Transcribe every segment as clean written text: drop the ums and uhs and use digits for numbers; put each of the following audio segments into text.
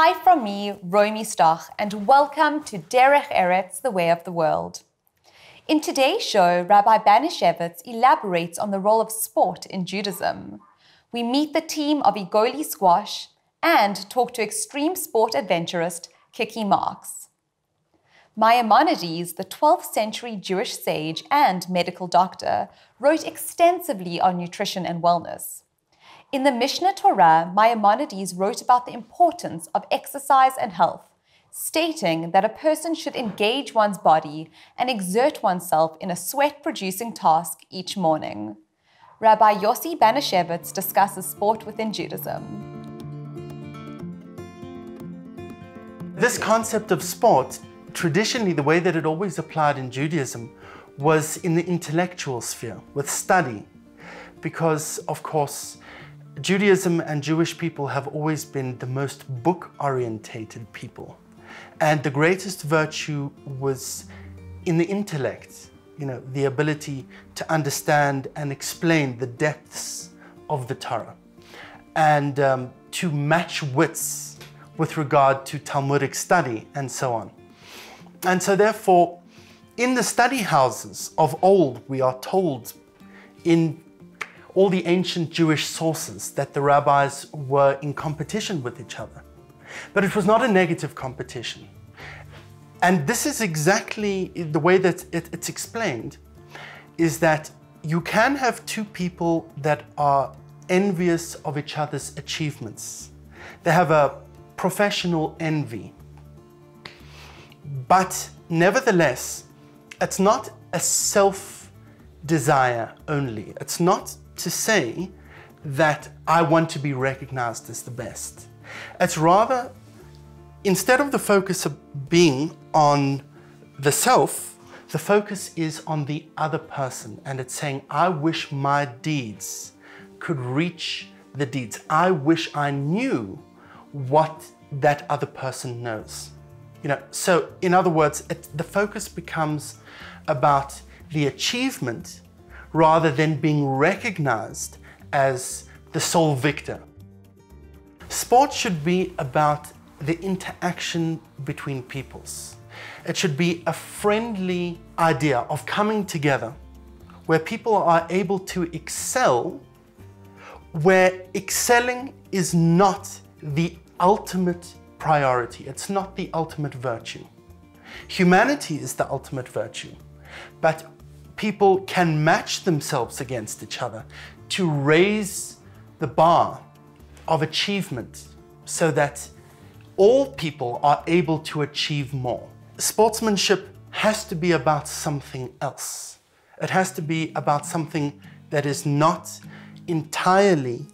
Hi from me, Romy Stoch, and welcome to Derech Eretz, the way of the world. In today's show, Rabbi Derech elaborates on the role of sport in Judaism. We meet the team of Igoli squash and talk to extreme sport adventurist Hickey Marks. Maimonides, the 12th century Jewish sage and medical doctor, wrote extensively on nutrition and wellness. In the Mishnah Torah, Maimonides wrote about the importance of exercise and health, stating that a person should engage one's body and exert oneself in a sweat-producing task each morning. Rabbi Yossi Banashevitz discusses sport within Judaism. This concept of sport, traditionally the way that it always applied in Judaism was in the intellectual sphere, with study, because, of course, Judaism and Jewish people have always been the most book-orientated people. And the greatest virtue was in the intellect, the ability to understand and explain the depths of the Torah, and to match wits with regard to Talmudic study and so on. And so therefore, in the study houses of old, we are told in all the ancient Jewish sources that the rabbis were in competition with each other. But it was not a negative competition. And this is exactly the way that it's explained, is that you can have two people that are envious of each other's achievements. They have a professional envy. But nevertheless, it's not a self-desire only. It's not to say that I want to be recognized as the best. It's rather, instead of the focus of being on the self, the focus is on the other person. And it's saying, I wish my deeds could reach the deeds. I wish I knew what that other person knows. So in other words, the focus becomes about the achievement rather than being recognized as the sole victor. Sport should be about the interaction between peoples. It should be a friendly idea of coming together where people are able to excel, where excelling is not the ultimate priority. It's not the ultimate virtue. Humanity is the ultimate virtue, but people can match themselves against each other to raise the bar of achievement so that all people are able to achieve more. Sportsmanship has to be about something else. It has to be about something that is not entirely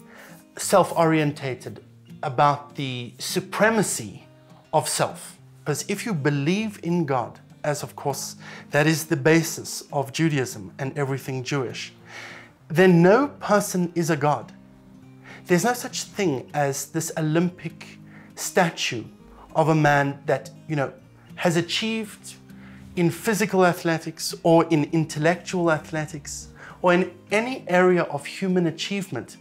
self-orientated, about the supremacy of self. Because if you believe in God, as of course that is the basis of Judaism and everything Jewish, then no person is a god. There's no such thing as this Olympic statue of a man that, has achieved in physical athletics or in intellectual athletics or in any area of human achievement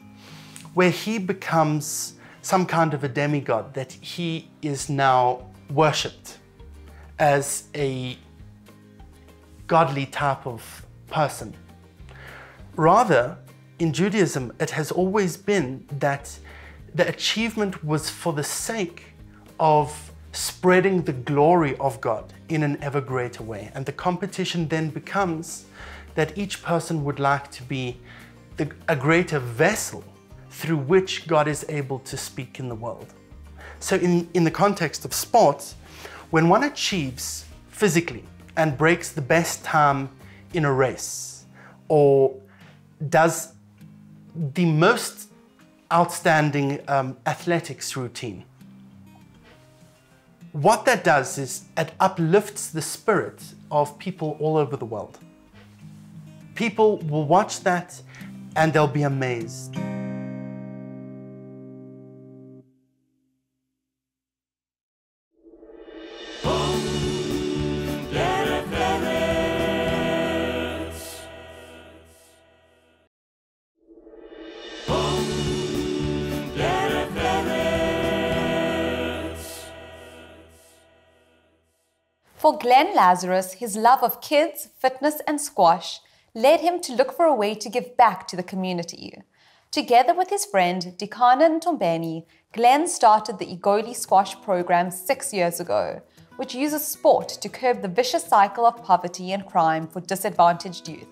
where he becomes some kind of a demigod, that he is now worshipped as a godly type of person. Rather, in Judaism, it has always been that the achievement was for the sake of spreading the glory of God in an ever greater way. And the competition then becomes that each person would like to be a greater vessel through which God is able to speak in the world. So in the context of sport, when one achieves physically and breaks the best time in a race, or does the most outstanding athletics routine, what that does is it uplifts the spirit of people all over the world. People will watch that and they'll be amazed. For Glenn Lazarus, his love of kids, fitness and squash led him to look for a way to give back to the community. Together with his friend Dikana Ntombeni, Glenn started the Igoli Squash program 6 years ago, which uses sport to curb the vicious cycle of poverty and crime for disadvantaged youth.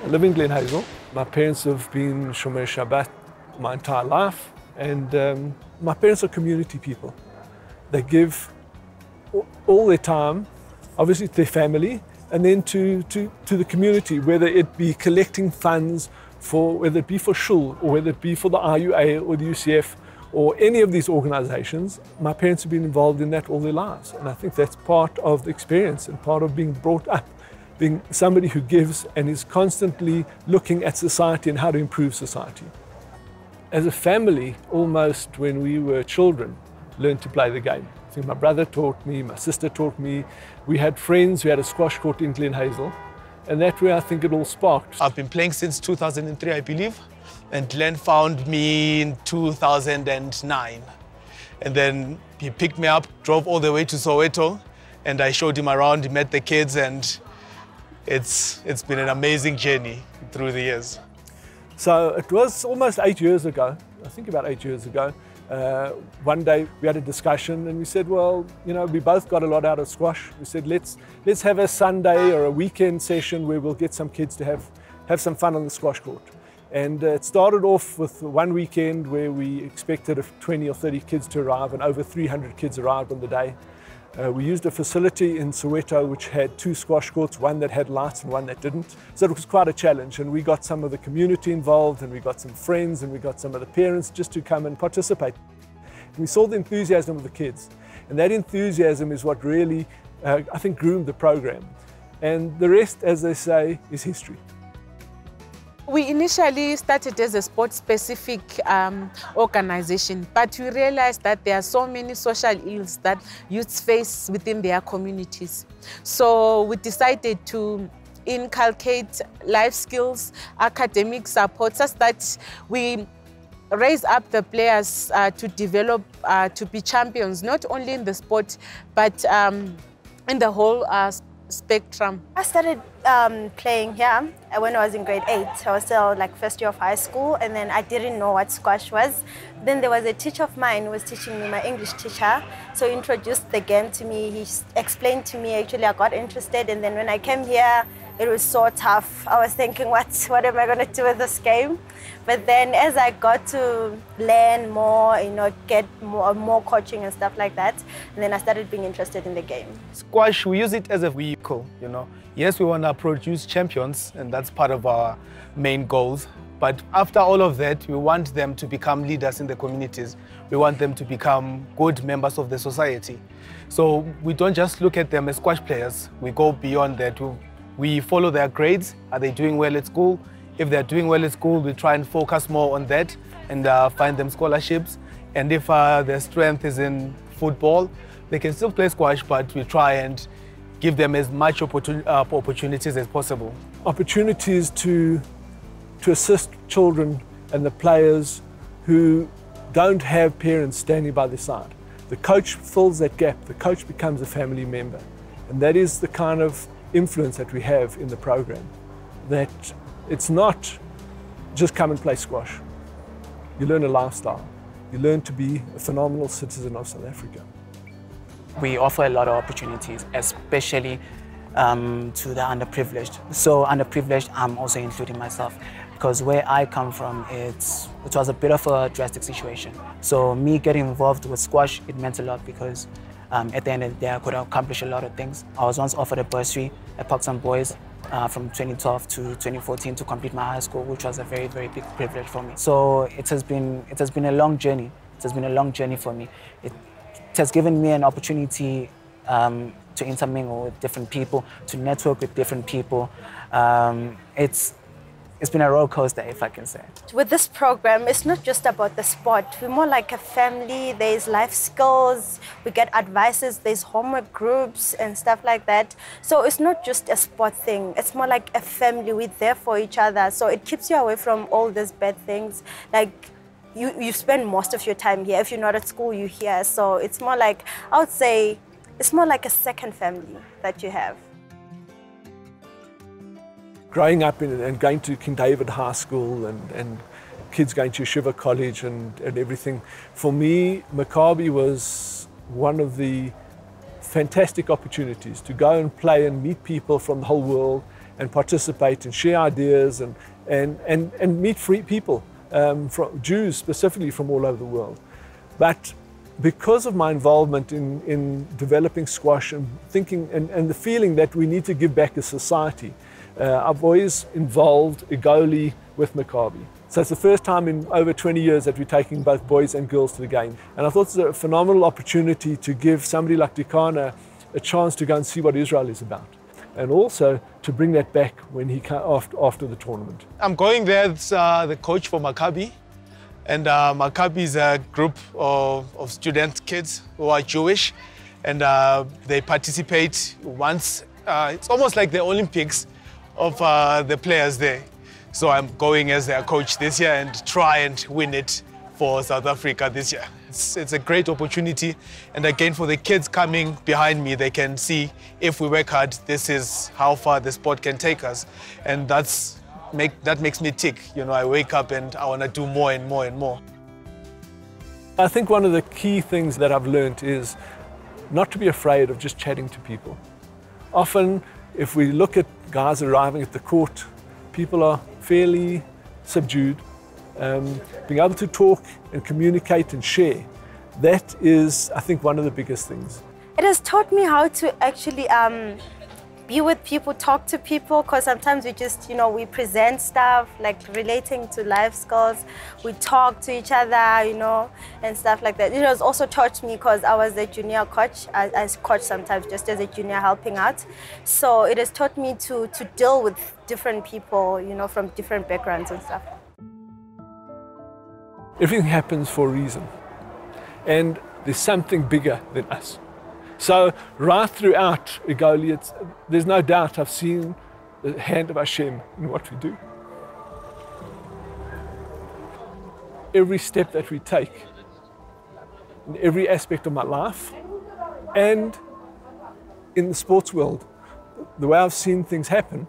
I live in Glen Hazel. My parents have been Shomer Shabbat my entire life, and my parents are community people. They give all their time, obviously to their family, and then to the community, whether it be collecting funds for, whether it be for Shul, or whether it be for the IUA or the UCF, or any of these organizations. My parents have been involved in that all their lives. And I think that's part of the experience and part of being brought up, being somebody who gives and is constantly looking at society and how to improve society. As a family, almost when we were children, learned to play the game. I think my brother taught me, my sister taught me. We had friends who had a squash court in Glen Hazel, and that's where I think it all sparked. I've been playing since 2003, I believe, and Glenn found me in 2009. And then he picked me up, drove all the way to Soweto, and I showed him around, he met the kids, and it's been an amazing journey through the years. So it was almost 8 years ago, I think about 8 years ago. One day we had a discussion and we said, well, you know, we both got a lot out of squash. We said, let's have a Sunday or a weekend session where we'll get some kids to have some fun on the squash court. And it started off with one weekend where we expected 20 or 30 kids to arrive, and over 300 kids arrived on the day. We used a facility in Soweto which had 2 squash courts, one that had lights and one that didn't. So it was quite a challenge, and we got some of the community involved, and we got some friends, and we got some of the parents just to come and participate. And we saw the enthusiasm of the kids, and that enthusiasm is what really, I think, groomed the program. And the rest, as they say, is history. We initially started as a sport-specific organization, but we realized that there are so many social ills that youths face within their communities. So we decided to inculcate life skills, academic support, such that we raise up the players to develop, to be champions, not only in the sport, but in the whole spectrum. I started playing here when I was in grade 8. I was still like first year of high school, and then I didn't know what squash was. Then there was a teacher of mine who was teaching me, my English teacher. So he introduced the game to me. He explained to me, actually I got interested, and then when I came here, it was so tough. I was thinking, what am I going to do with this game? But then as I got to learn more, you know, get more coaching and stuff like that, and then I started being interested in the game. Squash, we use it as a vehicle, you know. Yes, we want to produce champions, and that's part of our main goals. But after all of that, we want them to become leaders in the communities. We want them to become good members of the society. So we don't just look at them as squash players. We go beyond that. We follow their grades. Are they doing well at school? If they're doing well at school, we try and focus more on that and find them scholarships. And if their strength is in football, they can still play squash, but we try and give them as much opportunities as possible. Opportunities to assist children and the players who don't have parents standing by their side. The coach fills that gap. The coach becomes a family member. And that is the kind of influence that we have in the program, that it's not just come and play squash. You learn a lifestyle. You learn to be a phenomenal citizen of South Africa. We offer a lot of opportunities, especially to the underprivileged. So underprivileged, I'm also including myself, because where I come from, it was a bit of a drastic situation. So me getting involved with squash, it meant a lot, because at the end of the day, I could accomplish a lot of things. I was once offered a bursary at Parkson Boys from 2012 to 2014 to complete my high school, which was a very, very big privilege for me. So it has been a long journey. It has been a long journey for me. It has given me an opportunity to intermingle with different people, to network with different people. It's been a roller coaster, if I can say. With this program, it's not just about the sport. We're more like a family. There's life skills, we get advices, there's homework groups and stuff like that. So it's not just a sport thing. It's more like a family. We're there for each other. So it keeps you away from all these bad things. Like you spend most of your time here. If you're not at school, you're here. So it's more like, I would say, it's more like a second family that you have. Growing up and going to King David High School and kids going to Yeshiva College and everything, for me, Maccabi was one of the fantastic opportunities to go and play and meet people from the whole world and participate and share ideas and meet free people, from Jews specifically from all over the world. But because of my involvement in developing squash and thinking and the feeling that we need to give back as society, I've always involved Egoli with Maccabi. So it's the first time in over 20 years that we're taking both boys and girls to the game. And I thought it was a phenomenal opportunity to give somebody like Dikana a chance to go and see what Israel is about. And also to bring that back when he came after the tournament. I'm going there as the coach for Maccabi. And Maccabi is a group of student kids who are Jewish. And they participate once. It's almost like the Olympics of the players there. So I'm going as their coach this year and try and win it for South Africa this year. It's a great opportunity. And again, for the kids coming behind me, they can see if we work hard, this is how far the sport can take us. And that makes me tick. You know, I wake up and I want to do more and more and more. I think one of the key things that I've learned is not to be afraid of just chatting to people. Often, if we look at guys arriving at the court, people are fairly subdued. Being able to talk and communicate and share, that is, I think, one of the biggest things. It has taught me how to actually be with people, talk to people, because sometimes we just, we present stuff like relating to life skills. We talk to each other, and stuff like that. It has also taught me because I was a junior coach. I coach sometimes just as a junior helping out. So it has taught me to deal with different people, from different backgrounds and stuff. Everything happens for a reason. And there's something bigger than us. So right throughout Egoli, there's no doubt I've seen the hand of Hashem in what we do. Every step that we take, in every aspect of my life, and in the sports world, the way I've seen things happen,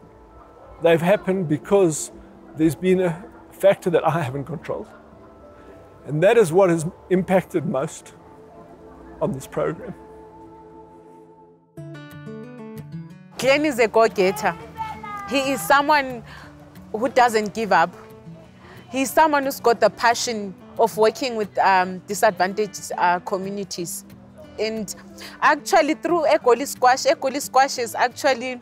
they've happened because there's been a factor that I haven't controlled. And that is what has impacted most on this program. Glenn is a go-getter. He is someone who doesn't give up. He's someone who's got the passion of working with disadvantaged communities. And actually through Egoli Squash has actually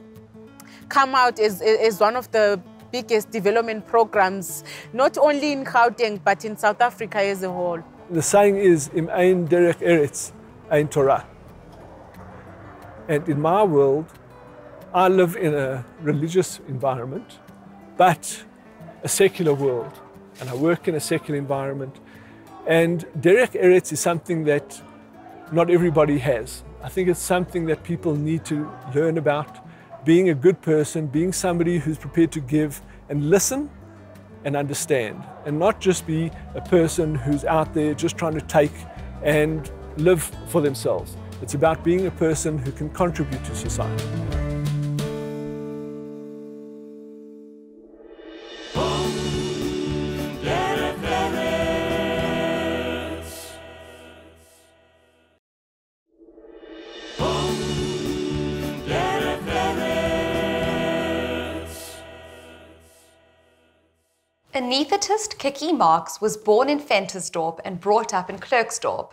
come out as one of the biggest development programs, not only in Gauteng, but in South Africa as a whole. The saying is, Im ein Derech Eretz, ein Torah. And in my world, I live in a religious environment, but a secular world. And I work in a secular environment. And Derech Eretz is something that not everybody has. I think it's something that people need to learn about. Being a good person, being somebody who's prepared to give and listen and understand, and not just be a person who's out there just trying to take and live for themselves. It's about being a person who can contribute to society. Anaesthetist Hickey Marks was born in Ventersdorp and brought up in Klerksdorp.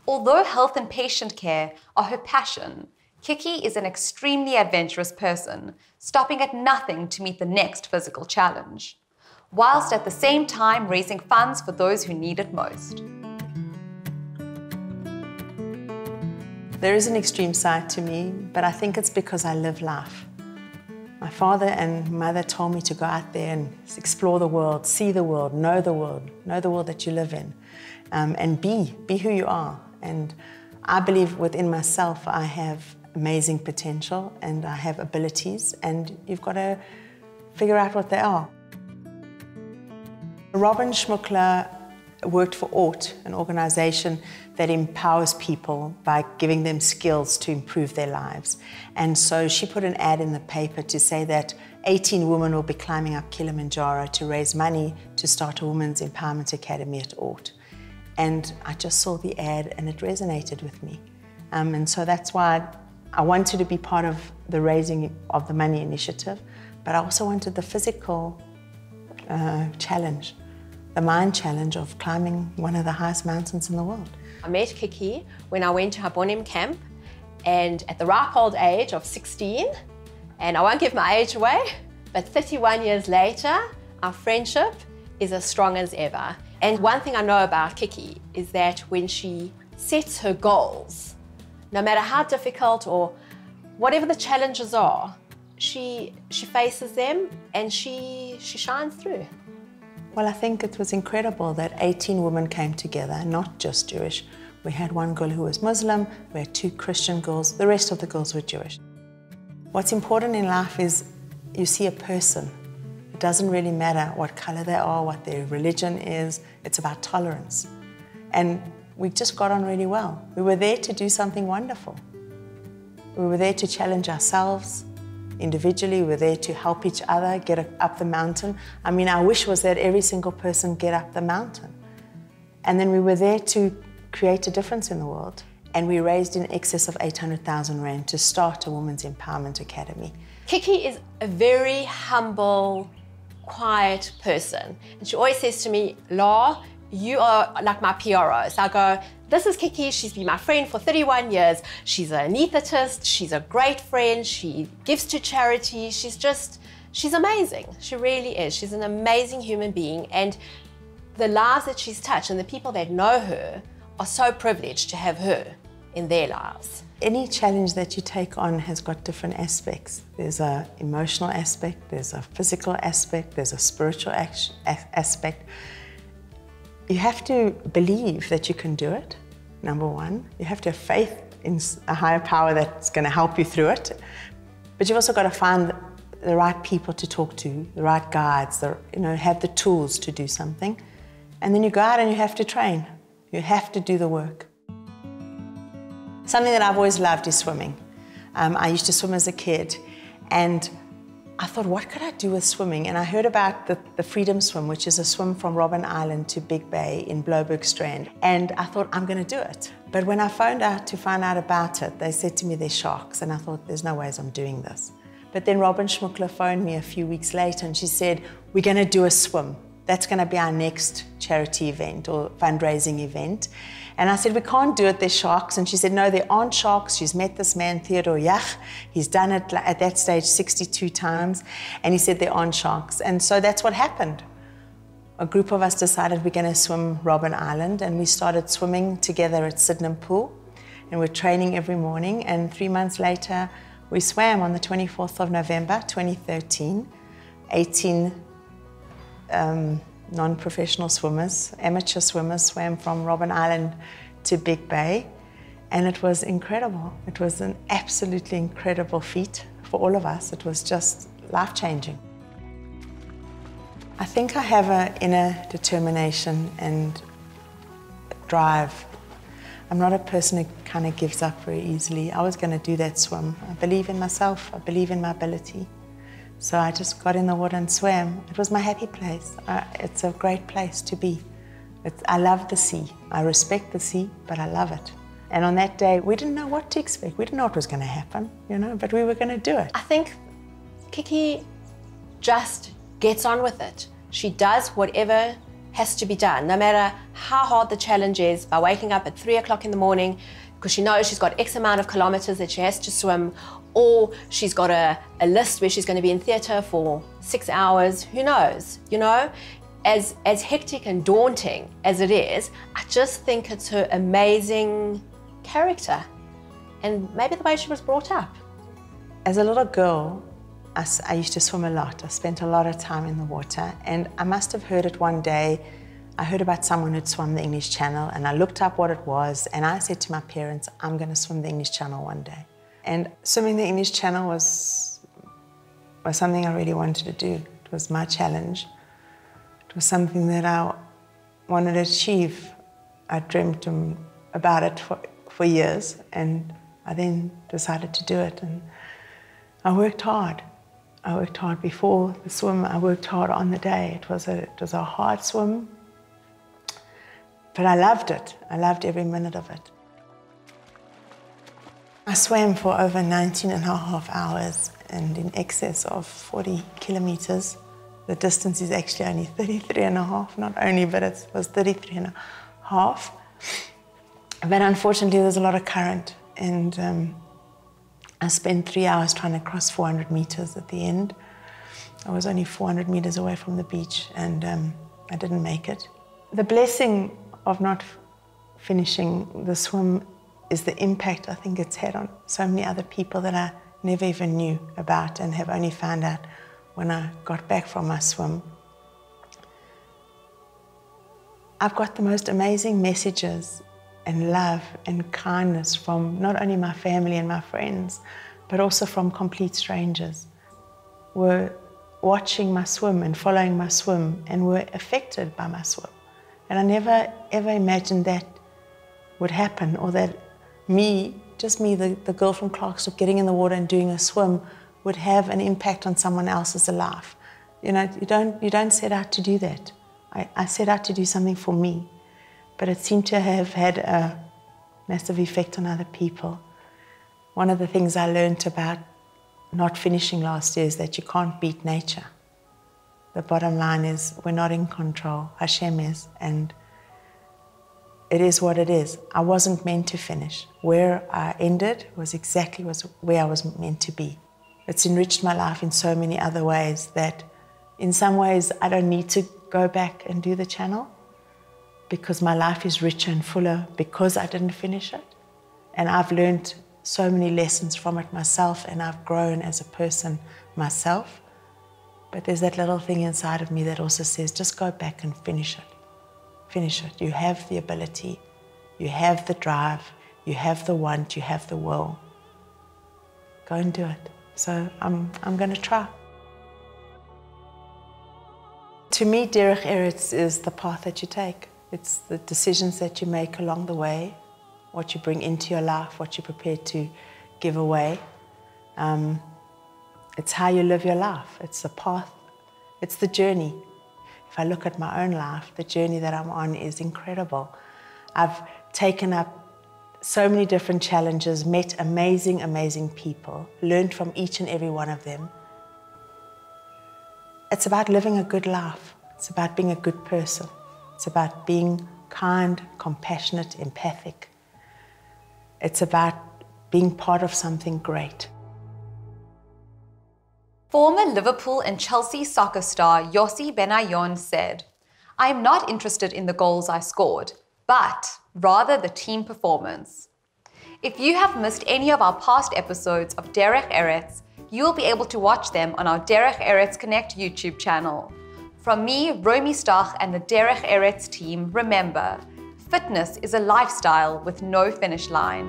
Although health and patient care are her passion, Hickey is an extremely adventurous person, stopping at nothing to meet the next physical challenge, whilst at the same time raising funds for those who need it most. There is an extreme side to me, but I think it's because I live life. My father and mother told me to go out there and explore the world, see the world, know the world that you live in, and be who you are. And I believe within myself I have amazing potential and I have abilities, and you've got to figure out what they are. Robin Schmuckler worked for ORT, an organization that empowers people by giving them skills to improve their lives. And so she put an ad in the paper to say that 18 women will be climbing up Kilimanjaro to raise money to start a women's empowerment academy at ORT. And I just saw the ad and it resonated with me. And so that's why I wanted to be part of the raising of the money initiative, but I also wanted the physical challenge, the mind challenge of climbing one of the highest mountains in the world. I met Hickey when I went to her Bonim camp, and at the ripe old age of 16, and I won't give my age away, but 31 years later, our friendship is as strong as ever. And one thing I know about Hickey is that when she sets her goals, no matter how difficult or whatever the challenges are, she faces them and she shines through. Well, I think it was incredible that 18 women came together, not just Jewish. We had one girl who was Muslim, we had 2 Christian girls, the rest of the girls were Jewish. What's important in life is you see a person. It doesn't really matter what color they are, what their religion is, it's about tolerance. And we just got on really well. We were there to do something wonderful. We were there to challenge ourselves individually, we were there to help each other get up the mountain. I mean, our wish was that every single person get up the mountain. And then we were there to create a difference in the world. And we raised in excess of 800,000 Rand to start a Women's Empowerment Academy. Hickey is a very humble, quiet person. And she always says to me, "La, you are like my PRO." So I go, "This is Hickey, she's been my friend for 31 years. She's an anaesthetist, she's a great friend, she gives to charity, she's amazing. She really is. She's an amazing human being, and the lives that she's touched and the people that know her are so privileged to have her in their lives." Any challenge that you take on has got different aspects. There's an emotional aspect, there's a physical aspect, there's a spiritual aspect. You have to believe that you can do it, number one. You have to have faith in a higher power that's going to help you through it. But you've also got to find the right people to talk to, the right guides, have the tools to do something. And then you go out and you have to train. You have to do the work. Something that I've always loved is swimming. I used to swim as a kid, and I thought, what could I do with swimming? And I heard about the Freedom Swim, which is a swim from Robben Island to Big Bay in Bloberg Strand. And I thought, I'm going to do it. But when I found out about it, they said to me, there's sharks. And I thought, there's no ways I'm doing this. But then Robin Schmuckler phoned me a few weeks later and she said, we're going to do a swim. That's going to be our next charity event or fundraising event. And I said, we can't do it, there's sharks. And she said, no, there aren't sharks. She's met this man, Theodore Yach. He's done it at that stage 62 times. And he said, there aren't sharks. And so that's what happened. A group of us decided we're going to swim Robben Island. And we started swimming together at Sydenham Pool. And we're training every morning. And 3 months later, we swam on the 24th of November, 2013. 18 non-professional swimmers, amateur swimmers, swam from Robben Island to Big Bay, and it was incredible. It was an absolutely incredible feat for all of us. It was just life-changing. I think I have an inner determination and drive. I'm not a person who kind of gives up very easily. I was going to do that swim. I believe in myself. I believe in my ability. So I just got in the water and swam. It was my happy place. It's a great place to be. I love the sea. I respect the sea, but I love it. And on that day, we didn't know what to expect. We didn't know what was going to happen, but we were going to do it. I think Hickey just gets on with it. She does whatever has to be done, no matter how hard the challenge is, by waking up at 3 o'clock in the morning, because she knows she's got X amount of kilometers that she has to swim, or she's got a list where she's going to be in theatre for 6 hours. Who knows? As hectic and daunting as it is, I just think it's her amazing character and maybe the way she was brought up. As a little girl, I used to swim a lot. I spent a lot of time in the water, and I must have heard it one day. I heard about someone who'd swum the English Channel, and I looked up what it was, and I said to my parents, I'm going to swim the English Channel one day. And swimming the English Channel was something I really wanted to do. It was my challenge. It was something that I wanted to achieve. I dreamt about it for years, and I then decided to do it. And I worked hard. I worked hard before the swim. I worked hard on the day. It was a hard swim, but I loved it. I loved every minute of it. I swam for over 19.5 hours and in excess of 40 kilometers. The distance is actually only 33.5, not only, but it was 33.5. But unfortunately, there's a lot of current, and I spent 3 hours trying to cross 400 meters at the end. I was only 400 meters away from the beach, and I didn't make it. The blessing of not finishing the swim is the impact I think it's had on so many other people that I never even knew about and have only found out when I got back from my swim. I've got the most amazing messages and love and kindness from not only my family and my friends, but also from complete strangers. Were watching my swim and following my swim and were affected by my swim. And I never ever imagined that would happen, or that just me, the girl from Clarksville getting in the water and doing a swim would have an impact on someone else's life. You know, you don't set out to do that. I set out to do something for me, but it seemed to have had a massive effect on other people. One of the things I learned about not finishing last year is that you can't beat nature. The bottom line is we're not in control. Hashem is, and it is what it is. I wasn't meant to finish. Where I ended was exactly where I was meant to be. It's enriched my life in so many other ways that in some ways I don't need to go back and do the channel, because my life is richer and fuller because I didn't finish it. And I've learned so many lessons from it myself, and I've grown as a person myself. But there's that little thing inside of me that also says, just go back and finish it. Finish it. You have the ability, you have the drive, you have the want, you have the will. Go and do it. So I'm going to try. To me, Derech Eretz is the path that you take. It's the decisions that you make along the way, what you bring into your life, what you're prepared to give away. It's how you live your life. It's the path. It's the journey. If I look at my own life, the journey that I'm on is incredible. I've taken up so many different challenges, met amazing, amazing people, learned from each and every one of them. It's about living a good life. It's about being a good person. It's about being kind, compassionate, empathic. It's about being part of something great. Former Liverpool and Chelsea soccer star Yossi Benayoun said, "I am not interested in the goals I scored, but rather the team performance." If you have missed any of our past episodes of Derech Eretz, you will be able to watch them on our Derech Eretz Connect YouTube channel. From me, Romy Stach, and the Derech Eretz team, remember, fitness is a lifestyle with no finish line.